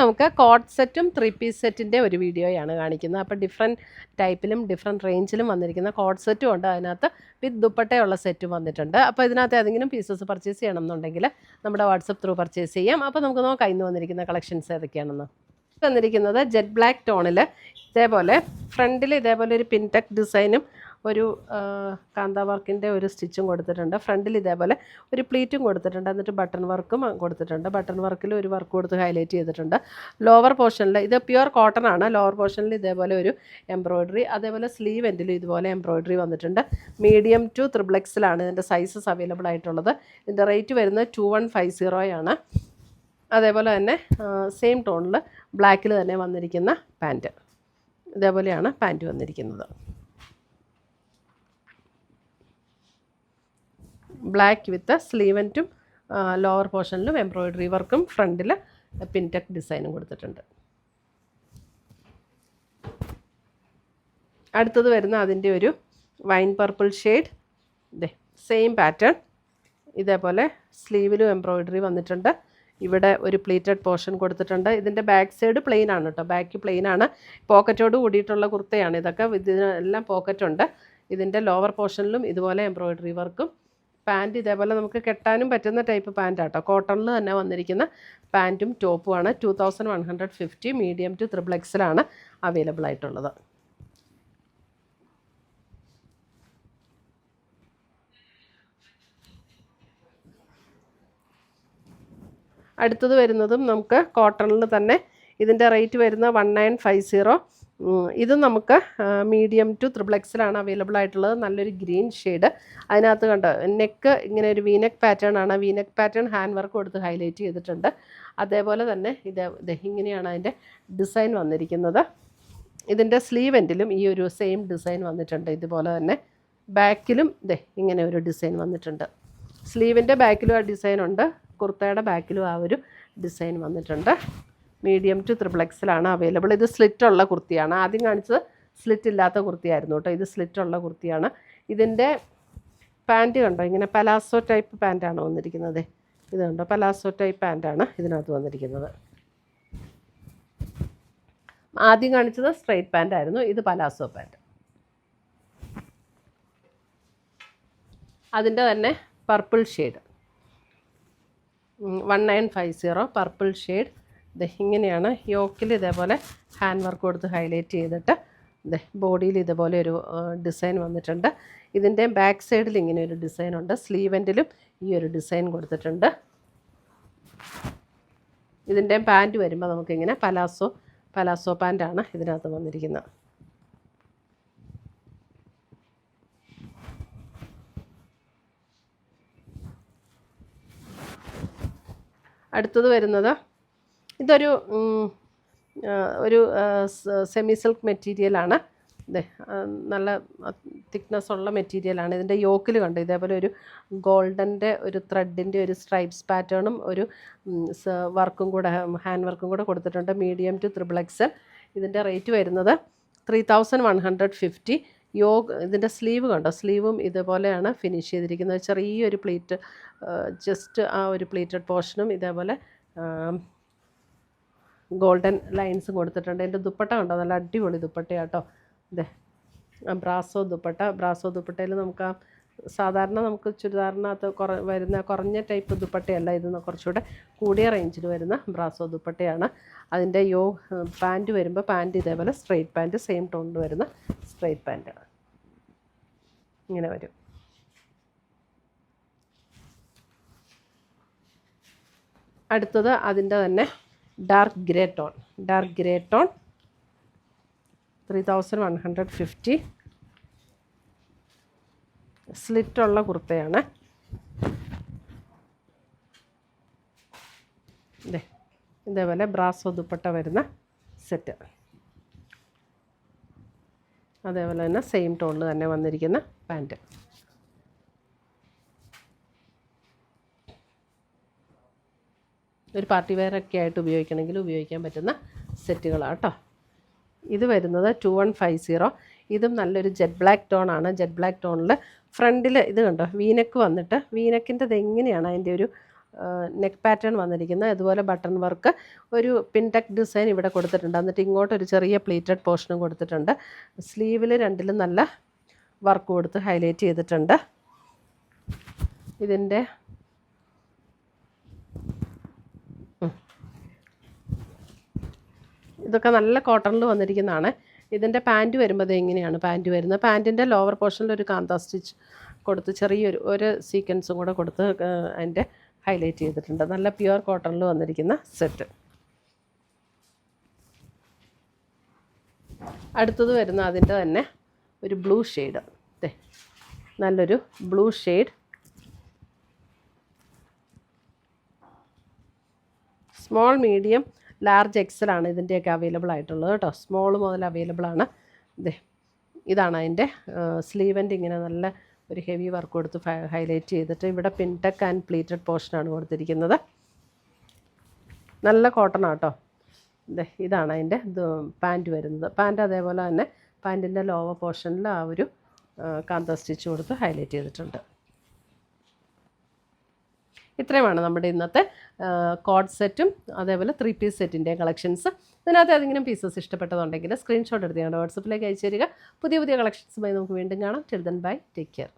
നമുക്ക് കോട്ട് സെറ്റും 3 പീസ് സെറ്റിൻ്റെ ഒരു വീഡിയോയാണ് കാണിക്കുന്നത്. അപ്പോൾ ഡിഫറെൻറ്റ് ടൈപ്പിലും ഡിഫറെൻറ്റ് റേഞ്ചിലും വന്നിരിക്കുന്ന കോട്ട് സെറ്റും ഉണ്ട്, അതിനകത്ത് വിത്ത് ദുപ്പട്ടയുള്ള സെറ്റും വന്നിട്ടുണ്ട്. അപ്പോൾ ഇതിനകത്ത് ഏതെങ്കിലും പീസസ് പർച്ചേസ് ചെയ്യണമെന്നുണ്ടെങ്കിൽ നമ്മുടെ വാട്സപ്പ് ത്രൂ പർച്ചേസ് ചെയ്യാം. അപ്പോൾ നമുക്ക് നോക്കാം ഇന്ന് വന്നിരിക്കുന്ന കളക്ഷൻസ് ഏതൊക്കെയാണെന്ന്. വന്നിരിക്കുന്നത് ജെറ്റ് ബ്ലാക്ക് ടോണിൽ ഇതേപോലെ ഫ്രണ്ടിൽ ഇതേപോലെ ഒരു പിൻടെക് ഡിസൈനും ഒരു കാന്ത വർക്കിൻ്റെ ഒരു സ്റ്റിച്ചും കൊടുത്തിട്ടുണ്ട്. ഫ്രണ്ടിൽ ഇതേപോലെ ഒരു പ്ലീറ്റും കൊടുത്തിട്ടുണ്ട്, എന്നിട്ട് ബട്ടൺ വർക്കും കൊടുത്തിട്ടുണ്ട്. ബട്ടൺ വർക്കിൽ ഒരു വർക്ക് കൊടുത്ത് ഹൈലൈറ്റ് ചെയ്തിട്ടുണ്ട്. ലോവർ പോർഷനിൽ ഇത് പ്യുവർ കോട്ടൺ ആണ്. ലോവർ പോർഷനിൽ ഇതേപോലെ ഒരു എംബ്രോയ്ഡറി, അതേപോലെ സ്ലീവ് എൻഡിലും ഇതുപോലെ എംബ്രോയ്ഡറി വന്നിട്ടുണ്ട്. മീഡിയം ടു ത്രിബ്ലെക്സിലാണ് ഇതിൻ്റെ സൈസസ് അവൈലബിൾ ആയിട്ടുള്ളത്. ഇതിൻ്റെ റേറ്റ് വരുന്നത് 2150 ആണ്. അതേപോലെ തന്നെ സെയിം ടോണിൽ ബ്ലാക്കിൽ തന്നെ വന്നിരിക്കുന്ന പാൻറ്റ്, ഇതേപോലെയാണ് പാൻറ്റ് വന്നിരിക്കുന്നത്. ബ്ലാക്ക് വിത്ത് സ്ലീവ് ആൻഡും ലോവർ പോർഷനിലും എംബ്രോയ്ഡറി വർക്കും ഫ്രണ്ടിൽ പിൻടെക് ഡിസൈനും കൊടുത്തിട്ടുണ്ട്. അടുത്തത് വരുന്ന അതിൻ്റെ ഒരു വൈൻ പർപ്പിൾ ഷെയ്ഡ്, ഇതേ സെയിം പാറ്റേൺ, ഇതേപോലെ സ്ലീവിലും എംബ്രോയ്ഡറി വന്നിട്ടുണ്ട്. ഇവിടെ ഒരു പ്ലീറ്റഡ് പോർഷൻ കൊടുത്തിട്ടുണ്ട്. ഇതിൻ്റെ ബാക്ക് സൈഡ് പ്ലെയിൻ ആണ് കേട്ടോ, ബാക്ക് പ്ലെയിൻ ആണ്. പോക്കറ്റോട് കൂടിയിട്ടുള്ള കുർത്തയാണ് ഇതൊക്കെ, ഇതിനെല്ലാം പോക്കറ്റുണ്ട്. ഇതിൻ്റെ ലോവർ പോർഷനിലും ഇതുപോലെ എംബ്രോയ്ഡറി വർക്കും. പാൻറ്റ് ഇതേപോലെ നമുക്ക് കെട്ടാനും പറ്റുന്ന ടൈപ്പ് പാൻറ്റ് ആട്ടോ, കോട്ടണിൽ തന്നെ വന്നിരിക്കുന്ന പാൻറ്റും ടോപ്പുമാണ്. 2150 മീഡിയം ടു ത്രിബ്ലെക്സിലാണ് അവൈലബിൾ ആയിട്ടുള്ളത്. അടുത്തത് വരുന്നതും നമുക്ക് കോട്ടണിൽ തന്നെ, ഇതിൻ്റെ റേറ്റ് വരുന്ന 1950. ഇത് നമുക്ക് മീഡിയം ടു ത്രിബ്ലെക്സിലാണ് അവൈലബിൾ ആയിട്ടുള്ളത്. നല്ലൊരു ഗ്രീൻ ഷെയ്ഡ്, അതിനകത്ത് കണ്ടോ നെക്ക് ഇങ്ങനെ ഒരു വീനെക്ക് പാറ്റേൺ ആണ്. വീനെക്ക് പാറ്റേൺ ഹാൻഡ് വർക്ക് കൊടുത്ത് ഹൈലൈറ്റ് ചെയ്തിട്ടുണ്ട്. അതേപോലെ തന്നെ ഇങ്ങനെയാണ് അതിൻ്റെ ഡിസൈൻ വന്നിരിക്കുന്നത്. ഇതിൻ്റെ സ്ലീവ് എൻഡിലും ഈ ഒരു സെയിം ഡിസൈൻ വന്നിട്ടുണ്ട്. ഇതുപോലെ തന്നെ ബാക്കിലും ഇങ്ങനെ ഒരു ഡിസൈൻ വന്നിട്ടുണ്ട്. സ്ലീവിൻ്റെ ബാക്കിലും ആ ഡിസൈൻ ഉണ്ട്, കുർത്തയുടെ ബാക്കിലും ആ ഒരു ഡിസൈൻ വന്നിട്ടുണ്ട്. മീഡിയം ടു ത്രിബ്ലെക്സിലാണ് അവൈലബിൾ. ഇത് സ്ലിറ്റുള്ള കുർത്തിയാണ്. ആദ്യം കാണിച്ചത് സ്ലിറ്റ് ഇല്ലാത്ത കുർത്തിയായിരുന്നു കേട്ടോ, ഇത് സ്ലിറ്റുള്ള കുർത്തിയാണ്. ഇതിൻ്റെ പാൻറ്റ് കണ്ടോ, ഇങ്ങനെ പലാസോ ടൈപ്പ് പാൻറ്റാണ് വന്നിരിക്കുന്നത്. ഇത് കണ്ടോ, പലാസോ ടൈപ്പ് പാൻറ്റാണ് ഇതിനകത്ത് വന്നിരിക്കുന്നത്. ആദ്യം കാണിച്ചത് സ്ട്രെയിറ്റ് പാൻ്റ് ആയിരുന്നു, ഇത് പലാസോ പാൻറ്റ്. അതിൻ്റെ തന്നെ പർപ്പിൾ ഷെയ്ഡ് 1950 പർപ്പിൾ ഷെയ്ഡ്. ഇങ്ങനെയാണ് യോക്കിൽ ഇതേപോലെ ഹാൻഡ് വർക്ക് കൊടുത്ത് ഹൈലൈറ്റ് ചെയ്തിട്ട് ബോഡിയിൽ ഇതുപോലെ ഒരു ഡിസൈൻ വന്നിട്ടുണ്ട്. ഇതിൻ്റെ ബാക്ക് സൈഡിൽ ഇങ്ങനെ ഒരു ഡിസൈൻ ഉണ്ട്. സ്ലീവ് എൻഡിലും ഈ ഒരു ഡിസൈൻ കൊടുത്തിട്ടുണ്ട്. ഇതിൻ്റെ പാൻറ്റ് വരുമ്പോൾ നമുക്കിങ്ങനെ പലാസോ പാൻറ്റാണ് ഇതിനകത്ത് വന്നിരിക്കുന്നത്. അടുത്തത് വരുന്നത് ഇതൊരു സെമി സിൽക്ക് മെറ്റീരിയലാണ്. നല്ല തിക്നെസ് ഉള്ള മെറ്റീരിയലാണ്. ഇതിൻ്റെ യോക്കിൽ കണ്ടു ഇതേപോലെ ഒരു ഗോൾഡൻ്റെ ഒരു ത്രെഡിൻ്റെ ഒരു സ്ട്രൈപ്സ് പാറ്റേണും ഒരു വർക്കും കൂടെ ഹാൻഡ് വർക്കും കൂടെ കൊടുത്തിട്ടുണ്ട്. Medium to triple XL. ഇതിൻ്റെ റേറ്റ് വരുന്നത് 3150. ഇതിൻ്റെ സ്ലീവ് കണ്ടോ, സ്ലീവും ഇതുപോലെയാണ് ഫിനിഷ് ചെയ്തിരിക്കുന്നത്. ചെറിയൊരു പ്ലീറ്റ്, ജസ്റ്റ് ആ ഒരു പ്ലീറ്റഡ് പോർഷനും ഇതേപോലെ ഗോൾഡൻ ലൈൻസും കൊടുത്തിട്ടുണ്ട്. ഇതിൻ്റെ ദുപ്പട്ട കണ്ടോ, നല്ല അടിപൊളി ദുപ്പട്ടയാട്ടോ. ബ്രാസോ ദുപ്പട്ടയിൽ നമുക്ക് സാധാരണ നമുക്ക് ചുരിദാറിനകത്ത് വരുന്ന കുറഞ്ഞ ടൈപ്പ് ദുപ്പട്ടയല്ല, ഇത് കുറച്ചുകൂടെ കൂടിയ റേഞ്ചിൽ വരുന്ന ബ്രാസോ ദുപ്പട്ടയാണ്. അതിൻ്റെ പാൻറ്റ് വരുമ്പോൾ പാൻറ്റ് ഇതേപോലെ സ്ട്രെയിറ്റ് പാൻറ്റ്, സെയിം ടോണിൽ വരുന്ന സ്ട്രെയിറ്റ് പാൻറ്റ് ഇങ്ങനെ വരും. അടുത്തത് അതിൻ്റെ തന്നെ ഡാർക്ക് ഗ്രേ ടോൺ 3150. സ്ലിറ്റുള്ള കുർത്തയാണ്. ഇതേപോലെ ബ്രാസോ ദുപ്പട്ട വരുന്ന സെറ്റ്, അതേപോലെ തന്നെ സെയിം ടോണിൽ തന്നെ വന്നിരിക്കുന്ന പാൻറ്റ്. ഒരു പാർട്ടി വെയറൊക്കെ ആയിട്ട് ഉപയോഗിക്കണമെങ്കിൽ ഉപയോഗിക്കാൻ പറ്റുന്ന സെറ്റുകളാണ് കേട്ടോ. ഇത് വരുന്നത് 2150. ഇതും നല്ലൊരു ജെറ്റ് ബ്ലാക്ക് ടോണാണ്. ജെറ്റ് ബ്ലാക്ക് ടോണിൽ ഫ്രണ്ടിൽ ഇത് കണ്ടോ വീനെക്ക് വന്നിട്ട്, വീനെക്കിൻ്റെ എങ്ങനെയാണ് അതിൻ്റെ ഒരു നെക്ക് പാറ്റേൺ വന്നിരിക്കുന്ന ഇതുപോലെ ബട്ടൺ വർക്ക് ഒരു പിൻടെക് ഡിസൈൻ ഇവിടെ കൊടുത്തിട്ടുണ്ട്. എന്നിട്ട് ഇങ്ങോട്ടൊരു ചെറിയ പ്ലീറ്റഡ് പോർഷനും കൊടുത്തിട്ടുണ്ട്. സ്ലീവിൽ രണ്ടിലും നല്ല വർക്ക് കൊടുത്ത് ഹൈലൈറ്റ് ചെയ്തിട്ടുണ്ട്. ഇതിൻ്റെ ഇതൊക്കെ നല്ല കോട്ടണിൽ വന്നിരിക്കുന്നതാണ്. ഇതിൻ്റെ പാൻറ്റ് വരുമ്പോൾ എങ്ങനെയാണ് പാൻറ്റ് വരുന്നത്? പാൻറ്റിൻ്റെ ലോവർ പോർഷനിൽ ഒരു കാന്ത സ്റ്റിച്ച് കൊടുത്ത് ചെറിയൊരു സീക്വൻസും കൂടെ കൊടുത്ത് അതിൻ്റെ ഹൈലൈറ്റ് ചെയ്തിട്ടുണ്ട്. നല്ല പ്യുവർ കോട്ടണിൽ വന്നിരിക്കുന്ന സെറ്റ്. അടുത്തത് വരുന്ന അതിൻ്റെ തന്നെ ഒരു ബ്ലൂ ഷെയ്ഡ്, നല്ലൊരു blue shade. Small, medium, large, എക്സലാണ് ഇതിൻ്റെയൊക്കെ അവൈലബിൾ ആയിട്ടുള്ളത് കേട്ടോ. സ്മോൾ മുതൽ അവൈലബിൾ ആണ്. ഇതാണ് അതിൻ്റെ സ്ലീവൻ്റെ ഇങ്ങനെ നല്ല ഒരു ഹെവി വർക്ക് കൊടുത്ത് ഹൈലൈറ്റ് ചെയ്തിട്ട് ഇവിടെ പിൻടെക് ആൻഡ് പ്ലീറ്റഡ് പോർഷനാണ് കൊടുത്തിരിക്കുന്നത്. നല്ല കോട്ടൺ ആട്ടോ. ഇതാണ് അതിൻ്റെ പാൻറ്റ് വരുന്നത്. പാൻറ്റ് അതേപോലെ തന്നെ പാൻറ്റിൻ്റെ ലോവർ പോർഷനിൽ ആ ഒരു കാന്ത സ്റ്റിച്ച് കൊടുത്ത് ഹൈലൈറ്റ് ചെയ്തിട്ടുണ്ട്. ഇത്രയുമാണ് നമ്മുടെ ഇന്നത്തെ കോഡ് സെറ്റും അതേപോലെ 3 പീസ് സെറ്റിൻ്റെ കളക്ഷൻസ്. ഇതിനകത്ത് ഏതെങ്കിലും പീസസ് ഇഷ്ടപ്പെട്ടതുണ്ടെങ്കിൽ സ്ക്രീൻഷോട്ട് എടുത്ത് ഞങ്ങളുടെ വാട്സപ്പിലേക്ക് അയച്ചു തരിക. പുതിയ കളക്ഷൻസുമായി നമുക്ക് വീണ്ടും കാണാം. Till then bye, take care.